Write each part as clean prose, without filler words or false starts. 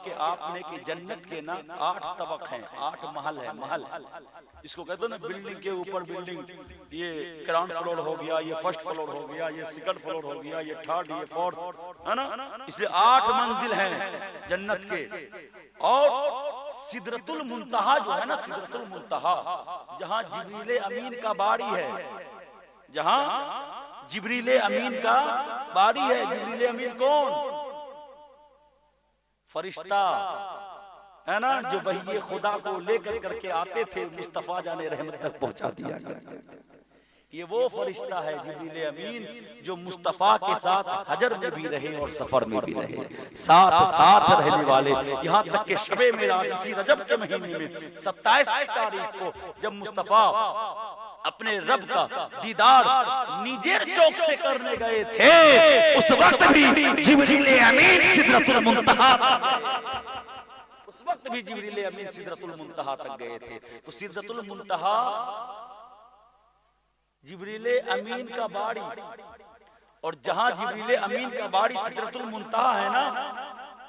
कि आपने कि जन्नत के ना 8 तबक हैं, 8 महल है। महल इसको कहते हो ना, बिल्डिंग के ऊपर बिल्डिंग, ये ग्राउंड फ्लोर हो गया, ये फर्स्ट फ्लोर हो गया, ये सेकंड फ्लोर हो गया, ये थर्ड, ये फोर्थ, है ना। इसलिए 8 मंजिल हैं जन्नत के। और सिदरतुल मुंतहा जो है ना, सिदरतुल मुंतहा, जहां जिब्रील अमीन का बाड़ी है, जहां जिब्रील अमीन का बाड़ी है। जिब्रील अमीन कौन? फरिश्ता है ना, जो वही खुदा को लेकर करके आते थे, मुस्तफा जाने रहमत तक पहुंचा दिया करते थे। ये वो फरिश्ता है जिब्रील अमीन, जो मुस्तफा के साथ हजर में भी रहे और सफर में भी रहे, साथ साथ रहने वाले। यहाँ तक के शबे मेराज इसी रजब के महीने में 27 तारीख को जब मुस्तफा अपने रब का दीदार निजेर चौक से करने गए थे, उस वक्त भी जिब्रील अमीन सिदरतुल मुंतहा, उस वक्त भी जिब्रील अमीन सिदरतुल मुंतहा तक गए थे। तो सिदरतुल मुंतहा जिब्रील अमीन का बाड़ी, और जहां जिब्रील अमीन का बाड़ी सिदरतुल मुंतहा है ना,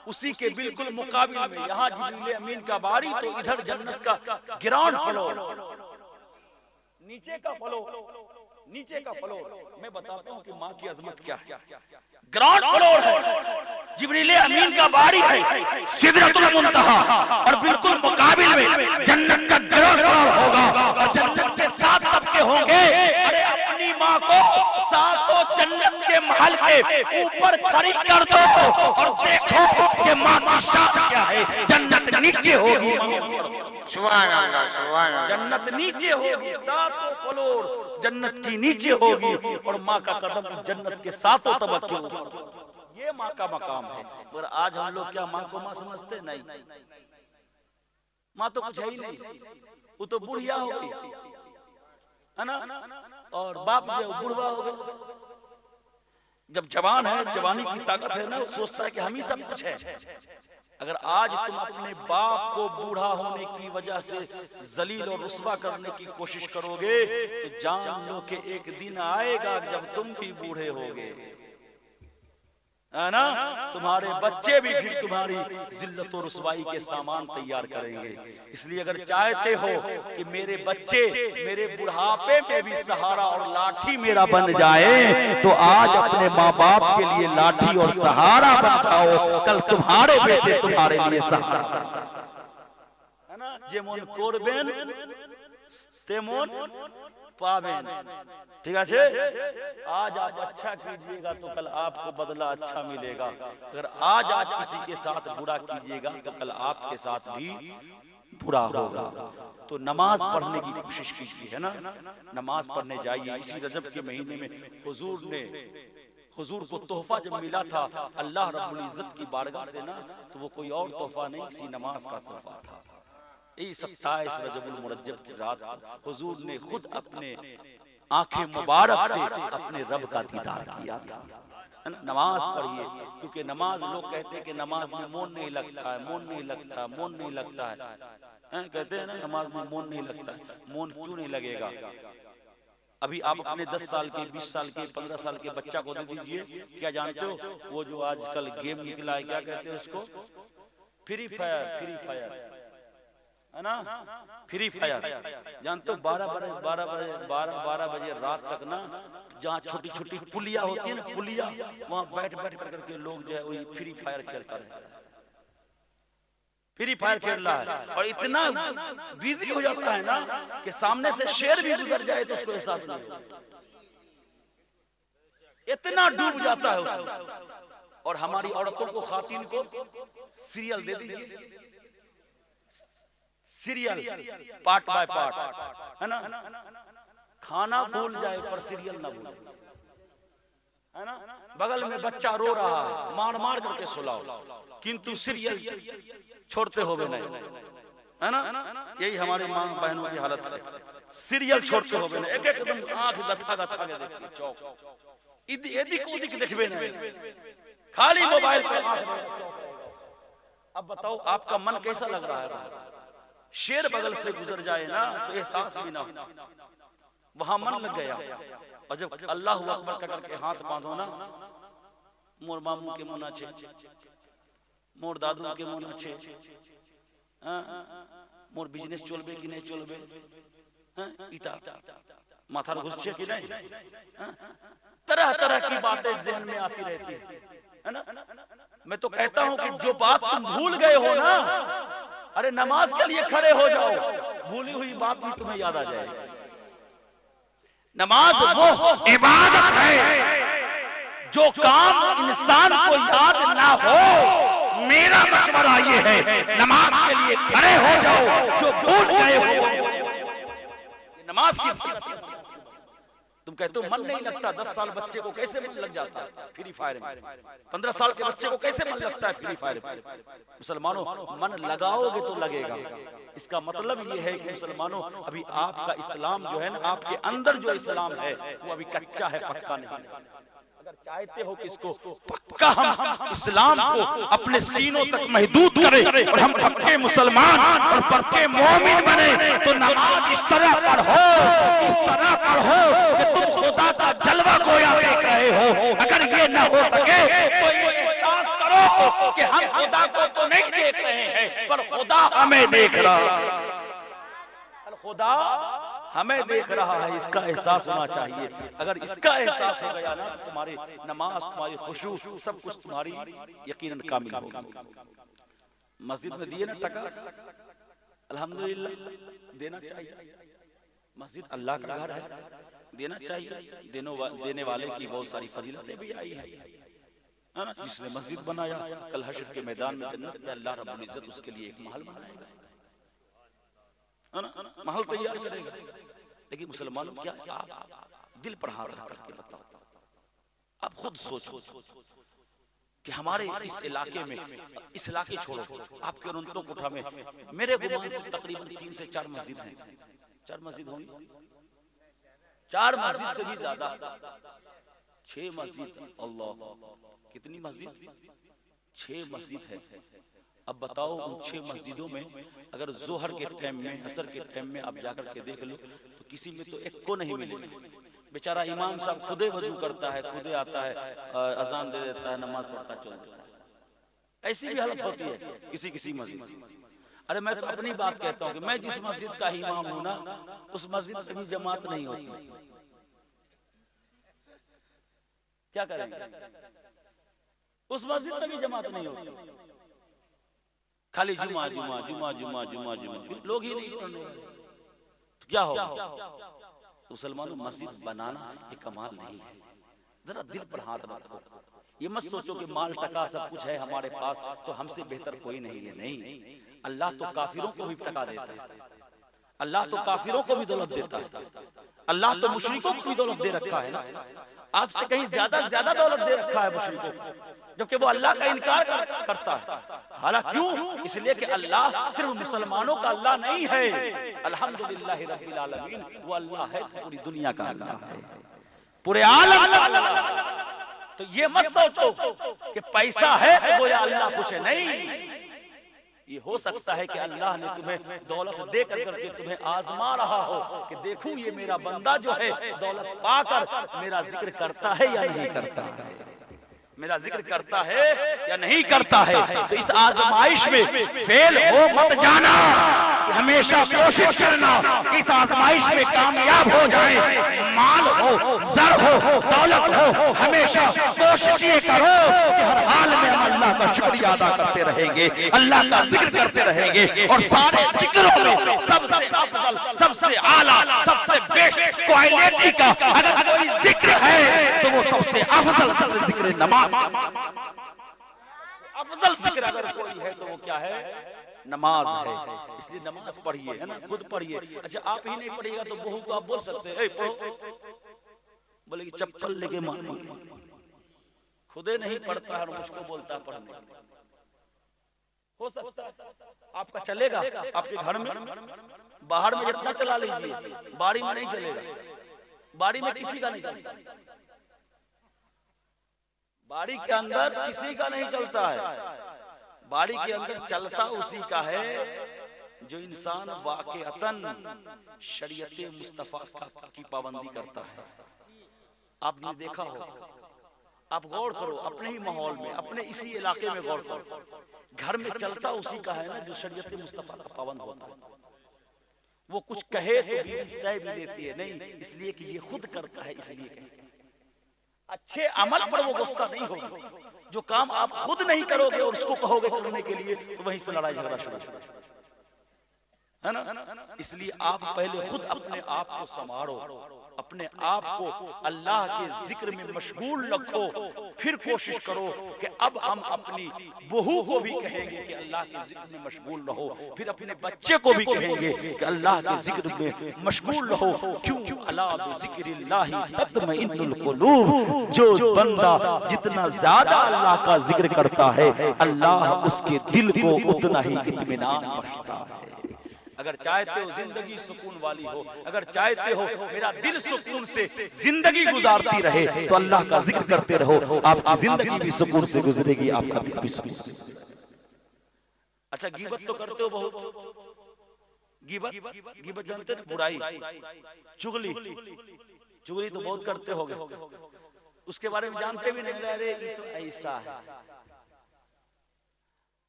उसी के बिल्कुल मुकाबिल में यहाँ जिब्रील अमीन का बाड़ी, तो इधर जन्नत का ग्राउंड फ्लोर, नीचे का फ्लोर, नीचे का फ्लोर। मैं बताता हूँ कि माँ की अजमत क्या है। ग्राउंड फ्लोर है, जिब्रील अमीन का बाड़ी है, सिदरतुल मुंतहा, और बिल्कुल मुकाबिल में जन्नत का ग्राउंड फ्लोर होगा, और जन्नत के 7 तबके होंगे। अरे अपनी माँ को सातों जन्नत के महल के ऊपर खड़ी कर दो और देखो कि माँ की शान क्या है। जन्नत नीचे होगी, जन्नत नीचे होगी, 7 फ्लोर जन्नत की नीचे होगी, और माँ का कदम जन्नत के 7 तबक के ऊपर। ये माँ का मकाम है। और आज हम लोग क्या माँ को माँ समझते? नहीं, माँ तो कुछ है ही नहीं, वो तो बुढ़िया हो गई, है ना, और बाप जो बुढ़वा हो गया। जब जवान है, जवानी की ताकत है ना, सोचता है कि हम ही सब कुछ है। अगर आज तुम अपने बाप को बूढ़ा होने की वजह से जलील और रुस्वा करने की कोशिश करोगे, तो जान लो कि एक दिन आएगा जब तुम भी बूढ़े होगे, है ना। तुम्हारे बच्चे भी फिर तुम्हारी जिल्लत और रुसवाई के सामान तैयार करेंगे। इसलिए अगर चाहते हो कि मेरे बच्चे मेरे बुढ़ापे में भी सहारा और लाठी मेरा बन जाए, तो आज अपने माँ बाप के लिए लाठी और सहारा बन जाओ। कल तुम्हारे बेटे तुम्हारे लिए सहारा, है ना। जेमन करबेन तेमन पावेन, ठीक है। आज आप अच्छा कीजिएगा तो कल आपको बदला अच्छा मिलेगा। अगर आज किसी के साथ बुरा कीजिएगा तो कल आपके साथ भी बुरा होगा। तो नमाज पढ़ने की कोशिश कीजिए, है ना, नमाज पढ़ने जाइए। इसी रजब के महीने में हुजूर को तोहफा जब मिला था अल्लाह रब्बुल इज्जत की बारगाह से ना, तो वो कोई और तोहफा नहीं, इसी नमाज का तोहफा था। 27 रजबुल मुरज्जब की रात हुजूर ने खुद अपने आंखें मुबारक से अपने रब का दीदार किया था। नमाज पढ़िए, क्योंकि नमाज लोग कहते हैं कि नमाज में मोन नहीं लगता है, मोन नहीं लगता है, मोन नहीं लगता है, कहते हैं ना नमाज में मोन नहीं लगता है। मोन क्यों नहीं लगेगा? अभी आप अपने 10 साल के, 20 साल के, 15 साल के बच्चा को दे दीजिए, क्या जानते हो वो जो आजकल गेम निकला है, क्या कहते हैं उसको? फ्री फायर, फ्री फायर, है ना, फ्री फायर। जानते हो 12 बजे रात तक ना, जहाँ छोटी छोटी पुलिया होती है ना, पुलिया, वहाँ बैठ करके लोग जो है वही फ्री फायर खेलता रहता है, फ्री फायर खेल रहा है। और इतना बिजी हो जाता है ना कि सामने से शेर भी गुजर जाए तो उसको एहसास नहीं होता, इतना डूब जाता है उसमें। और हमारी औरतों को, खातिन को सीरियल दे दीजिए, सीरियल पार्ट बाय पार्ट, है ना, खाना भूल जाए पर सीरियल ना भूले, है ना। बगल में बच्चा रो रहा है, मार मार करके सुलाओ, किंतु सीरियल छोड़ते हो नहीं, है ना। यही हमारी मां बहनों की हालत है, सीरियल छोड़ते हो नहीं, एक एकदम आंख गथा गथा के देखिए, चौक इदिक उदिक देखबे नहीं, खाली मोबाइल पे आंख। अब बताओ आपका मन कैसा लग रहा है? शेर बगल से गुजर जाए ना तो एहसास भी ना हो, वहां मन लग गया। और जब अल्लाह अकबर का करके हाथ बांधो ना, मोर मामू के मुना छे, मोर दादू के मन अच्छे, मोर बिजनेस चलबे कि नहीं चलबे, इटा माथा घुसछे कि नहीं, तरह तरह की बातें जहन में आती रहती है ना। मैं तो कहता हूं कि जो बात तुम भूल गए हो ना, अरे नमाज के लिए खड़े हो जाओ, भूली हुई बात भी तुम्हें याद आ जाएगी। नमाज वो इबादत है जो काम इंसान को याद ना हो। मेरा मशवरा ये है, नमाज के लिए खड़े हो जाओ जो भूल गए हो। नमाज की तुम कहते हो मन नहीं लगता, 10 साल बच्चे को कैसे मन लग जाता है फ्री फायर में, 15 साल के बच्चे को कैसे मन लगता है फ्री फायर में। मुसलमानों, मन लगाओगे तो लगेगा। इसका मतलब ये है कि मुसलमानों, अभी आपका इस्लाम जो है ना, आपके अंदर जो इस्लाम है वो अभी कच्चा है, पक्का नहीं। अगर चाहते हो कि इसको पक्का हम इस्लाम को अपने सीनों तक महदूद करें और हम पक्के मुसलमान और पक्के मोमिन बने, तो नमाज इस तरह पढ़ो, इस तरह पढ़ो कि तुम खुदा का जलवा गोया देख रहे हो। अगर ये न हो सके तो ये एहसास करो कि हम खुदा को तो नहीं देख रहे हैं, पर खुदा हमें देख रहा है। खुदा हमें देख रहा है, इसका एहसास होना चाहिए। अगर इसका एहसास हो गया ना, तो तुम्हारी नमाज, तुम्हारी खुशू, सब कुछ तुम्हारी यकीनन कामिल होगा। मस्जिद में दिए ना टका, अल्हम्दुलिल्लाह, देना चाहिए। मस्जिद अल्लाह का घर है, देना चाहिए। देने वाले की बहुत सारी फजीलतें भी आई है ना। जिसने मस्जिद बनाया, कल हश्र के मैदान में जन्नत में अल्लाह रब्बुल इज्जत उसके लिए एक महल बनाएगा, महल तैयार करेगा। लेकिन मुसलमानों, क्या आप दिल पर हाथ रख करके बताओ, आप खुद सोचो कि हमारे इस इलाके में, इस इलाके छोड़ो, आपके अनंतो कोठा में मेरे गुमान से तकरीबन 3 से 4 मस्जिद हैं। 4 मस्जिद होंगी, 4 मस्जिद से भी ज्यादा, 6 मस्जिद। अल्लाह, कितनी मस्जिद? 6 मस्जिद है। अब बताओ, उन 6 मस्जिदों में अगर जोहर के टाइम में, असर के टाइम में आप जाकर के देख लो, तो किसी में तो एक को नहीं मिलेगा। बेचारा इमाम साहब खुदे वजू करता है, खुदे आता है, अजान दे देता है, नमाज पढ़ता चल देता है। ऐसी भी हालत होती है किसी किसी मस्जिद। अरे मैं तो अपनी बात कहता हूँ कि मैं जिस मस्जिद का इमाम हूं ना, उस मस्जिद में भी जमात नहीं होती। क्या करेंगे? उस मस्जिद में भी जमात नहीं होती, खाली जुमा जुमा जुमा जुमा जुमा जुमा, लोग ही नहीं पढ़ने वाले, तो क्या होगा? तो मुसलमानों, मस्जिद बनाना ये कमाल नहीं है। जरा दिल पर हाथ रखो, ये मत सोचो कि माल टका सब कुछ है हमारे पास तो हमसे बेहतर कोई नहीं है। नहीं, अल्लाह तो काफिरों को भी टका देता है, अल्लाह तो काफिरों को भी दौलत देता है, अल्लाह तो मुशरिकों को भी दौलत दे रखा है ना। आपसे कहीं ज्यादा दौलत दे रखा है मुशरिकों को, जबकि वो अल्लाह का इनकार करता है। हालांकि क्यों? इसलिए कि अल्लाह सिर्फ मुसलमानों का अल्लाह नहीं है। अल्हम्दुलिल्लाह रब्बिल आलमीन, वो अल्लाह है तो पूरी दुनिया का अल्लाह है, पूरे आलम का अल्लाह। तो ये मत सोचो कि पैसा है तो गोया अल्लाह खुश है। नहीं, ये हो सकता है कि अल्लाह ने तुम्हें दौलत दे करके तुम्हें आजमा रहा हो कि देखूं ये मेरा बंदा जो है दौलत पाकर मेरा जिक्र करता है या नहीं करता है, मेरा जिक्र करता है या नहीं करता है। तो इस आजमाइश में फेल हो मत जाना, हमेशा कोशिश करना कि इस आजमाइश में कामयाब हो जाए। माल हो, जर हो, दौलत हो, हमेशा कोशिश ये करो कि हर हाल में हम अल्लाह का शुक्रिया अदा करते रहेंगे, अल्लाह का जिक्र करते रहेंगे। और सारे जिक्रों में सबसे अफजल, सबसे आला, सबसे बेस्ट क्वालिटी का अगर कोई जिक्र है तो वो सबसे अफजल जिक्र नमाज। अफजल जिक्र अगर कोई है तो वो क्या है? नमाज है। इसलिए नमाज पढ़िए, है ना, खुद पढ़िए। अच्छा, आप ही नहीं पढ़िएगा तो बहू को आप बोल सकते हैं पढ़ो, बोले कि चप्पल लेके मारेंगे। खुदे नहीं पढ़ता है, मुझको बोलता पढ़ने। हो सकता है आपका चलेगा आपके घर में, बाहर में जितना चला लीजिए, बाड़ी में नहीं चलेगा। बाड़ी में किसी का नहीं चलता, बाड़ी के अंदर किसी का नहीं चलता है। बाड़ी के अंदर चलता उसी का है जो इंसान वाक़अतन शरीयत मुस्तफा की पाबंदी करता है। आपने देखा हो आप गौर करो अपने ही माहौल में, अपने इसी इलाके में गौर करो, घर में चलता उसी का है ना जो शरीयत मुस्तफा का पाबंद होता है। वो कुछ कहे तो बीवी सह भी लेती है, नहीं इसलिए कि ये खुद करता है इसलिए कहती है। अच्छे अमल पर वो गुस्सा नहीं होगी, जो काम आप खुद नहीं करोगे और उसको कहोगे करने के लिए तो वहीं से लड़ाई झगड़ा शुरू है ना। इसलिए आप पहले खुद अपने आप को संभालो, अपने आप को अल्लाह के जिक्र में मशगूल रखो, फिर कोशिश करो कि अब हम अपनी बहू को भी कहेंगे कि अल्लाह के जिक्र में मशगूल रहो, फिर अपने बच्चे को भी कहेंगे कि अल्लाह के जिक्र में मशगूल रहो। क्यों? अला बिज़िक्रिल्लाहि तत्मइन्नुल कुलूब, जो बंदा जितना ज्यादा अल्लाह का जिक्र करता है अल्लाह उसके दिल को उतना ही इत्मीनान बख्शता है। अगर चाहते हो जिंदगी सुकून वाली हो, अगर चाहते हो मेरा दिल सुकून से जिंदगी गुजारती रहे तो अल्लाह का जिक्र करते रहो, आपकी जिंदगी भी सुकून से गुजरेगी, आपका दिल भी सुकून से। अच्छा गीबत तो करते हो बहुत, गीबत जानते हैं बुराई, चुगली तो बहुत करते होगे, उसके बारे में जानते भी नहीं, अरे ये तो ऐसा है।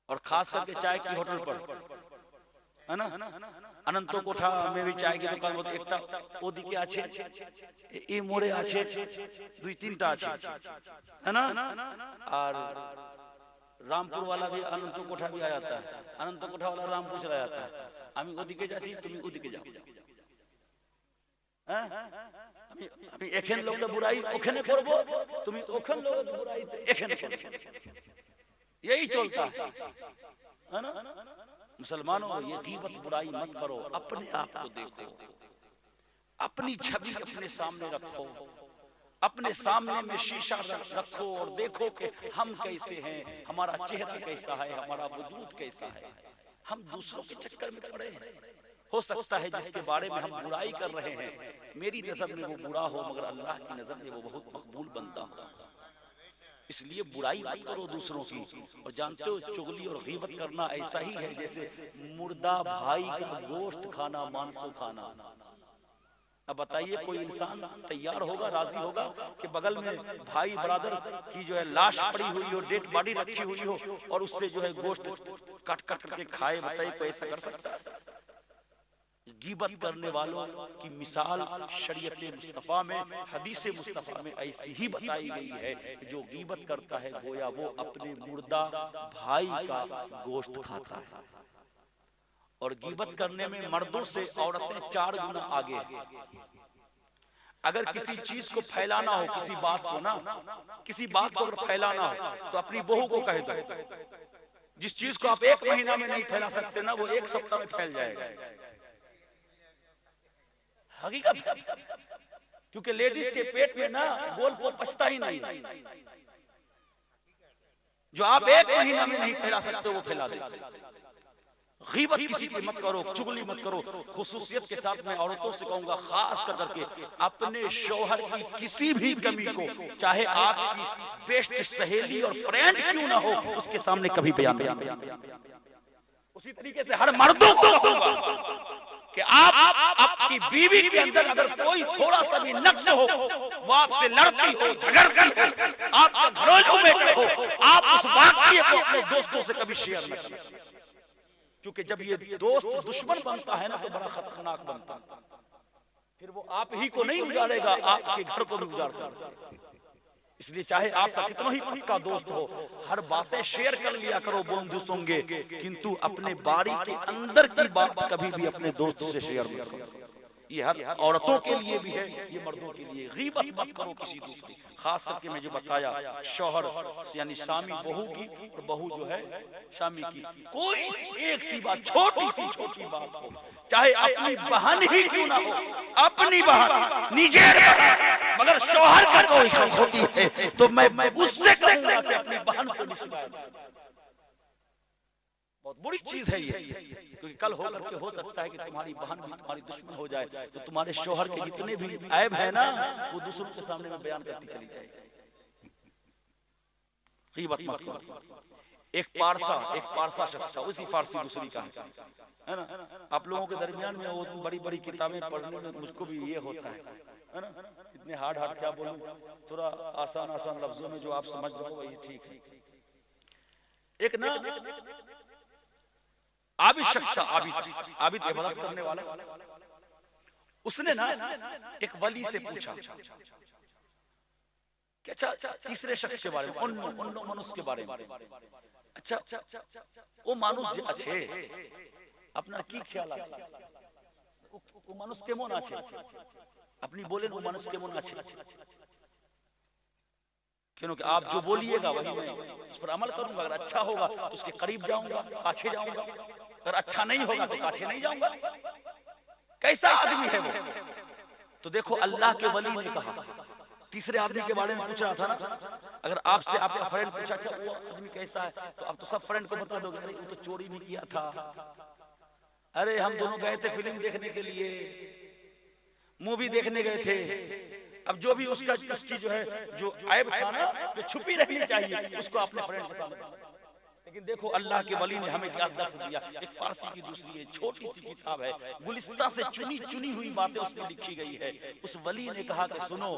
और खास करके चाय की होटल पर है ना, अनंतो कोठा में भी चाय की दुकान होती, एकटा ओदिके आछे ए मोड़े आछे दुई तीनटा आछे है ना, और रामपुर वाला भी अनंतो कोठा भी आ जाता है, अनंतो कोठा वाला रामपुर चला जाता है, আমি ওদিকে যাচ্ছি তুমি ওদিকে যাও, হ্যাঁ আমি এখানে লোকের বুড়াই ওখানে করব, তুমি ওখানে লোকের বুড়াই এখানে করবে, यही चलता है ना। मुसलमानों ये गीबत बुराई मत करो, अपने आप को देखो, अपनी छवि अपने सामने रखो, अपने सामने में शीशा रखो और देखो कि हम कैसे हैं, हमारा चेहरा कैसा है, हमारा वजूद कैसा है। हम दूसरों के चक्कर में पड़े हैं, हो सकता है जिसके बारे में हम बुराई कर रहे हैं मेरी नजर में वो बुरा हो मगर अल्लाह की नजर में वो बहुत मकबूल बनता हो। इसलिए बुराई मत करो दूसरों की। और जानते हो चुगली और गीबत करना ऐसा ही है जैसे मुर्दा भाई का गोश्त खाना, मांसो खाना। अब बताइए कोई इंसान तैयार होगा, राजी होगा कि बगल में भाई बरादर की जो है लाश पड़ी हुई हो, डेड बॉडी रखी हुई हो और उससे जो है गोश्त कट कट करके खाए? बताइए कोई ऐसा कर सकता है? गीबत करने वालों की मिसाल शरीयत मुस्तफा में, हदीस मुस्तफा में ऐसी ही बताई गई है। जो गीबत करता है गोया वो अपने मुर्दा भाई का गोश्त खाता है। और गीबत करने में मर्दों से औरतें 4 गुना आगे। अगर किसी चीज को फैलाना हो, किसी बात को ना, किसी बात को अगर फैलाना हो तो अपनी बहू को कह दो। जिस चीज को आप 1 महीना में नहीं फैला सकते ना, वो 1 सप्ताह में फैल जाएगा। हकीकत, क्योंकि लेडीज के पेट में ना गोल को पचता ही नहीं। जो आप 1 महीना में नहीं फैला सकते वो फैला दे। गीबत किसी की मत करो, चुगली मत करो। खुसूसियत के साथ मैं औरतों से कहूंगा खास करके अपने शौहर की किसी भी कमी को, चाहे आपकी बेस्ट सहेली और फ्रेंड क्यों ना हो, उसके सामने कभी बयान नहीं। उसी तरीके से हर मर्दों को कहूंगा कि आप आपकी बीवी के अंदर अगर कोई थोड़ा सा भी नक्स हो, वो आपसे लड़ती हो, झगड़ती हो, आपका घरेलू मैटर हो, आप उस वाकये को अपने दोस्तों से कभी शेयर न करें। क्योंकि जब ये दोस्त दुश्मन बनता है ना तो बड़ा खतरनाक बनता है। फिर वो आप ही को नहीं उजाड़ेगा, आपके घर को भी उजाड़ देगा। इसलिए चाहे आपका कितना ही पक्का दोस्त हो, हर बातें शेयर कर लिया करो बंधु संगे, किंतु अपने बारी के अंदर की बात कभी भी अपने दोस्त से शेयर मत करो। ये हर औरतों के लिए भी है, ये मर्दों के लिए। गीबत मत करो किसी दूसरी। खास करके मैं जो बताया शौहर यानी शामी बहू की और बहू जो है शामी की, कोई एक सी बात, छोटी सी छोटी बात हो, चाहे अपनी बहन ही क्यों ना हो, अपनी बहन निजेर बहन, मगर शौहर का कोई हक होती है तो मैं उससे कहूंगा कि अपनी बहन से शिकायत। बहुत बुरी चीज है ये, क्योंकि कल होकर के हो सकता है कि तुम्हारी बहन भी तुम्हारी दुश्मन हो जाए तो तुम्हारे शौहर के जितने भी ऐब है ना वो दूसरों के सामने में बयान करती चली जाएगी। गीबत मत करो। एक पारसा शख्स था, उसी फारसी दूसरी का है ना। आप लोगों के दरमियान में वो बड़ी बड़ी किताबें पढ़ने में मुझको भी ये होता है ना, इतने हार्ड हार्ड क्या बोलूं, थोड़ा आसान आसान लफ्जों में जो आप समझ रहे हो वही ठीक है। एक ना आबिद शख्स था, आबिद इबादत करने वाला, उसने ना एक वली से पूछा कि अच्छा तीसरे शख्स के बारे में, उन मनुष्य के बारे में, अच्छा वो मानुष जे আছে আপনার কি খেয়াল আছে, ও মানুষ কেমন আছে, আপনি বলেন ও মানুষ কেমন আছে, क्योंकि आप जो बोलिएगा वही मैं उस पर अमल करूंगा। अगर अच्छा होगा तो उसके करीब जाऊंगा, काछे जाऊंगा, अगर अच्छा नहीं होगा तो काछे नहीं जाऊंगा। कैसा आदमी है वो? तो देखो अल्लाह के वली ने कहा, तीसरे आदमी के बारे में पूछ रहा था ना, अगर आपसे आपका फ्रेंड पूछा अच्छा वो आदमी कैसा है, तो आप तो सब फ्रेंड को बता दोगे अरे वो तो चोरी भी किया था, अरे हम दोनों गए थे फिल्म देखने के लिए, मूवी देखने गए थे। अब जो भी उसकी जो है जो ऐब था ना, जो छुपी रहनी चाहिए, उसको अपने फ्रेंड के सामने। लेकिन देखो अल्लाह के वली ने हमें क्या दर्श दिया। एक फारसी की दूसरी है, छोटी सी किताब है, गुलिस्तां से चुनी चुनी हुई बातें उसमें लिखी गई है। उस वली ने कहा कि सुनो,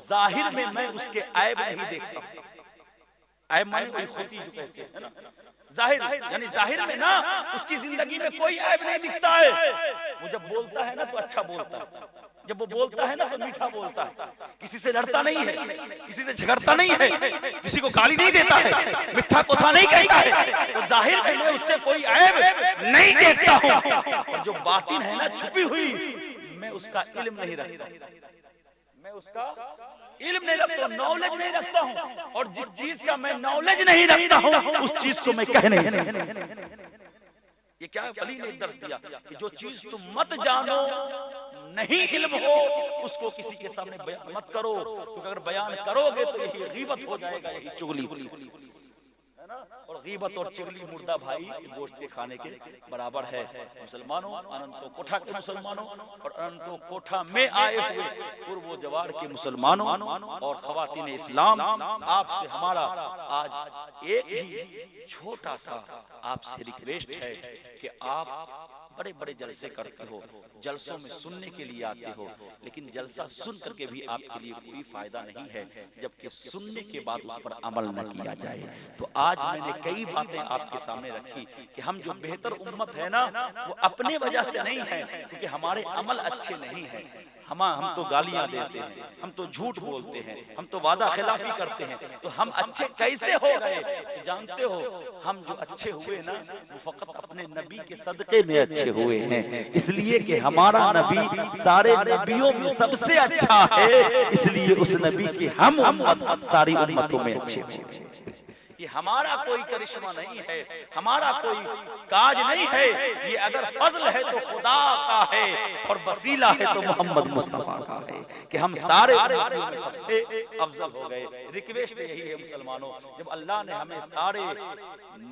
जाहिर में मैं उसके ऐब नहीं देखता, ऐब माने कोई खोती जो कहते हैं ना, जाहिर यानी जाहिर में ना उसकी जिंदगी में कोई ऐब नहीं दिखता है। वो जब बोलता है ना तो अच्छा बोलता है, जब वो बोलता है ना तो मीठा बोलता है, किसी से लड़ता नहीं है, किसी से झगड़ता नहीं है, किसी को गाली नहीं देता है, मिठा कोथा नहीं कहता है। तो जाहिर में मैं उसके कोई ऐब नहीं देखता हूँ, और जो बातिन है ना छुपी हुई, मैं उसका इल्म नहीं रखता, मैं उसका इल्म नहीं रखता, नॉलेज नहीं रखता हूँ, और जिस चीज का मैं नॉलेज नहीं रखता हूँ उस चीज को मैं कह नहीं सकता। ये क्या वली ने दर्श दिया कि जो चीज तुम मत जानो, नहीं इल्म हो, उसको किसी के सामने बयान मत करो, क्योंकि अगर बयान करोगे तो यही गीबत हो जाएगा, यही चुगली है ना। और गीबत और चुगली मुर्दा भाई गोश्त के खाने के बराबर है। मुसलमानों, अनंतो कोठा के मुसलमानों और अनंतो कोठा में आए हुए पूर्व जवार के मुसलमानों और खवातीन इस्लाम, आपसे हमारा आज एक ही छोटा सा आपसे रिक्वेस्ट है कि आप बड़े बड़े जलसे करते हो, जलसों में सुनने के लिए आते हो, लेकिन जलसा सुन करके भी आपके लिए कोई फायदा नहीं है जबकि सुनने के बाद उस पर अमल न किया जाए। तो आज मैंने कई बातें आपके सामने रखी कि हम जो बेहतर उम्मत है ना, वो अपने वजह से नहीं है, क्योंकि हमारे अमल अच्छे नहीं है। हम तो गालियां देते हैं, हम तो झूठ बोलते हैं, हम तो वादा खिलाफी करते हैं, तो हम अच्छे कैसे हो गए? तो जानते हो, हम जो अच्छे हुए ना वो फकत अपने नबी के सदके में अच्छे हुए हैं, इसलिए कि हमारा नबी सारे नबियों में सबसे अच्छा है, इसलिए उस नबी की हम उम्मत सारी उम्मतों में अच्छे हुए। ये हमारा कोई करिश्मा नहीं है, हमारा कोई काज नहीं है, ये अगर फजल है तो खुदा का है और वसीला है तो मोहम्मद मुस्तफा का है कि हम सारे नबियों में सबसे अफजल हो गए। रिक्वेस्ट यही है मुसलमानों, जब अल्लाह ने हमें सारे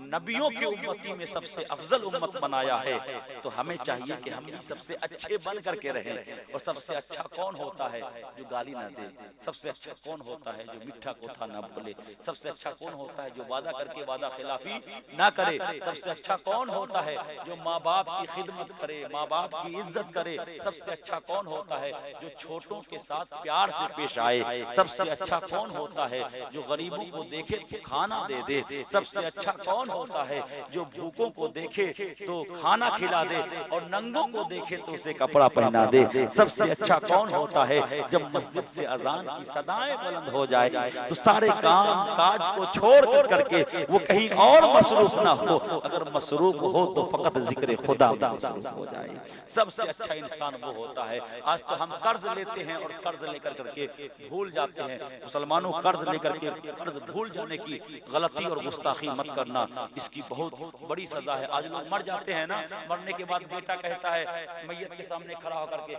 नबियों की उम्मती में सबसे अफजल उम्मत बनाया है, तो हमें चाहिए कि हम भी सबसे अच्छे बन करके रहें। और सबसे अच्छा कौन होता है जो गाली ना दे, सबसे अच्छा कौन होता है जो मिठा कोथा ना बोले, सबसे अच्छा कौन होता है जो वादा करके वादा खिलाफी ना करे, सबसे अच्छा कौन होता है जो माँ बाप की खिदमत करे, माँ बाप की इज्जत करे, सबसे अच्छा कौन होता है जो छोटों के साथ प्यार से पेश आए, सबसे अच्छा कौन होता है जो गरीबों को देखे तो खाना दे दे, सबसे अच्छा कौन होता है जो भूखों को देखे तो खाना खिला दे और नंगों को देखे तो उसे कपड़ा पहना दे, सबसे अच्छा कौन होता है जब मस्जिद से अजान की सदाएं बुलंद हो जाए तो सारे काम काज को छोड़ करके वो कहीं और मसरूफ ना हो, अगर मसरूफ हो तो फकत जिक्र खुदा में मसरूफ हो जाए। सबसे अच्छा इंसान वो होता है। आज तो हम कर्ज लेते हैं और कर्ज लेकर करके भूल जाते हैं। मुसलमानों, कर्ज लेकर के कर्ज भूल जाने की गलती और गुस्ताखी मत करना, इसकी बहुत बड़ी सजा है। आज लोग मर जाते हैं ना, मरने के बाद बेटा कहता है मैयत के सामने खड़ा होकर के,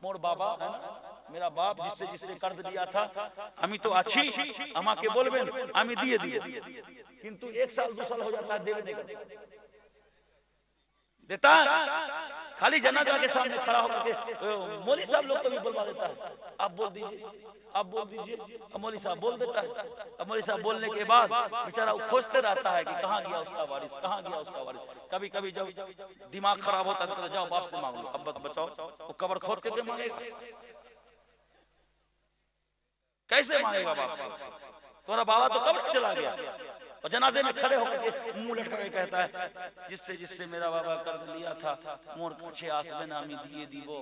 मोर बाबा है ना, मेरा बाप जिससे जिससे कर्ज लिया था আমি তো আছি, আমাকে বলবেন আমি দিয়ে দিয়ে, কিন্তু एक साल 2 साल हो जाता है देवे नहीं देता, खाली जनाजा के सामने खड़ा होकर के मौलवी साहब लोग को भी बुलवा देता है, आप बोल दीजिए, आप बोल दीजिए, मौलवी साहब बोल देता है। अब मौलवी साहब बोलने के बाद बेचारा वो खोजते रहता है कि कहाँ गया उसका वारिस, कहाँ गया उसका वारिस। कभी कभी जब दिमाग खराब होता है तो जाओ बाप से मांग लो, अब बचाओ, वो कब्र खोद करके मांगेगा। कैसे मांगेगा बाप से? तुम्हारा बाबा तो कब्र में चला गया। और जनाजे में खड़े होकर के मुंह लटका के कहता है जिससे जिससे मेरा बाबा कर्ज लिया था मोर काछे आसबे ना आमी दिए दीबो।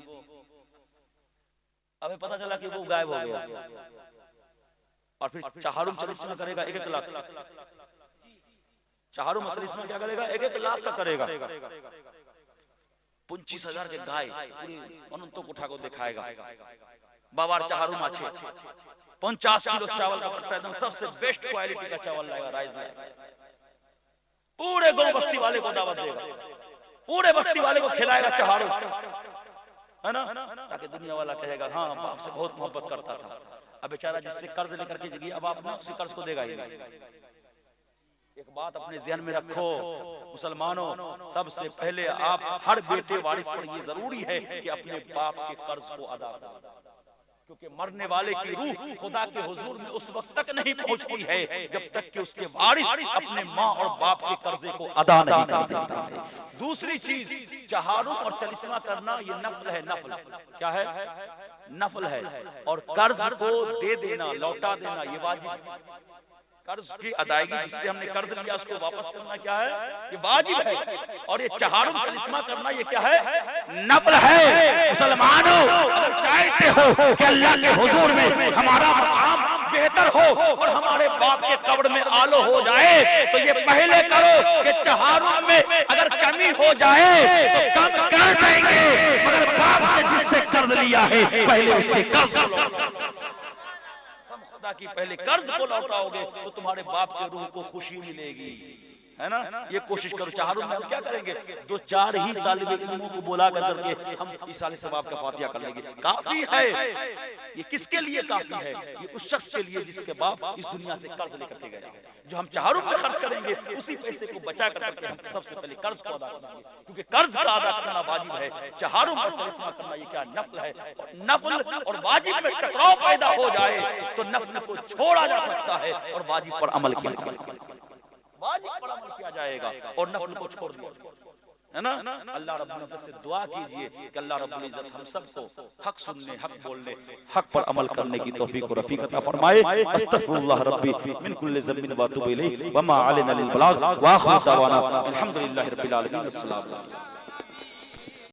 अबे पता चला कि वो गायब हो गया। और फिर चहारुम चलिस्मा करेगा 1-1 लाख। चहारुम चलिस्मा क्या करेगा? 1-1 लाख का करेगा। 25,000 के गाय पूरी अनंतों को उठा को दिखाएगा। बाबार चहारुम आछे 50 किलो चावल का कट्टा एकदम सबसे बेस्ट क्वालिटी का चावल लाएगा, राइस लाएगा। पूरे गांव बस्ती वाले को दावत देगा, पूरे बस्ती वाले को खिलाएगा चहारुम, है ना, ताकि दुनिया वाला कहेगा हाँ बाप से बहुत मोहब्बत करता था। अब बेचारा जिससे कर्ज लेकर के गया अब आप ना उसी कर्ज को देगा ही नहीं। एक बात अपने ज़हन में रखो मुसलमानों, सबसे पहले आप हर बेटे वारिस पर ये जरूरी है कि अपने बाप के कर्ज को अदा करें, क्योंकि मरने वाले की रूह खुदा के हुजूर में उस वक्त तक नहीं पहुंचती है जब तक कि उसके वारिस अपने माँ और बाप के कर्जे को अदा नहीं कर देता है। दूसरी चीज चहारुम और चलिस्मा करना ये नफल है। नफल क्या है? नफल है। और कर्ज को दे देना, लौटा देना ये वाजिब। कर्ज की अदायगी जिससे हमने कर्ज लिया उसको वापस करना क्या है? ये वाजिब है। और ये चहारुम चलिस्मा करना ये क्या है? नफल है। मुसलमानों अगर चाहते हो कि अल्लाह के हुजूर में हमारा मकाम बेहतर हो और हमारे बाप के कब्र में आलो हो जाए तो ये पहले करो कि चहारुम में अगर कमी हो जाए तो कम कर देंगे, मगर बाप ने जिससे कर्ज लिया है पहले उसके कर्ज को लौटाओ। कि पहले कर्ज को लौटाओगे तो तुम्हारे बाप के रूह को खुशी मिलेगी, है ना। ये कोशिश करो। चहारुम में हम क्या करेंगे? 2-4 ही तालिबे इल्मों को बुला कर करके हम इसाले सवाब का फातिहा कर लेंगे, काफी है। ये किसके लिए काफी है? ये उस शख्स के लिए जिसके बाप इस दुनिया से कर्ज लेकर के गए। जो हम चहारुम में खर्च करेंगे उसी पैसे को बचा कर करके हम सबसे पहले कर्ज को अदा करेंगे, क्योंकि कर्ज का अदा करना वाजिब है। चहारुम और चलिस्मा करना ये क्या? नफल है। और नफल और वाजिब में टकराव पैदा हो जाए तो नफल को छोड़ा जा सकता है और वाजिब पर अमल किया जा सकता है। वाजिब पर अमल किया जाएगा और नफल को छोड़ दिया, है ना। अल्लाह रब्बुल इज्जत से दुआ कीजिए कि अल्लाह रब्बुल इज्जत हम सबको हक सुनने, हक बोलने, हक पर अमल करने की तौफीक और रफीक अता फरमाए। अस्तगफिरुल्लाह रब्बी मिन कुल्लि ज़ंबिन व अतूबु इलैहि व मा अलैना लिल बलाग व आखिरु दअवाना अल्हम्दुलिल्लाहि रब्बिल आलमीन। अस्सलामु अलैकुम।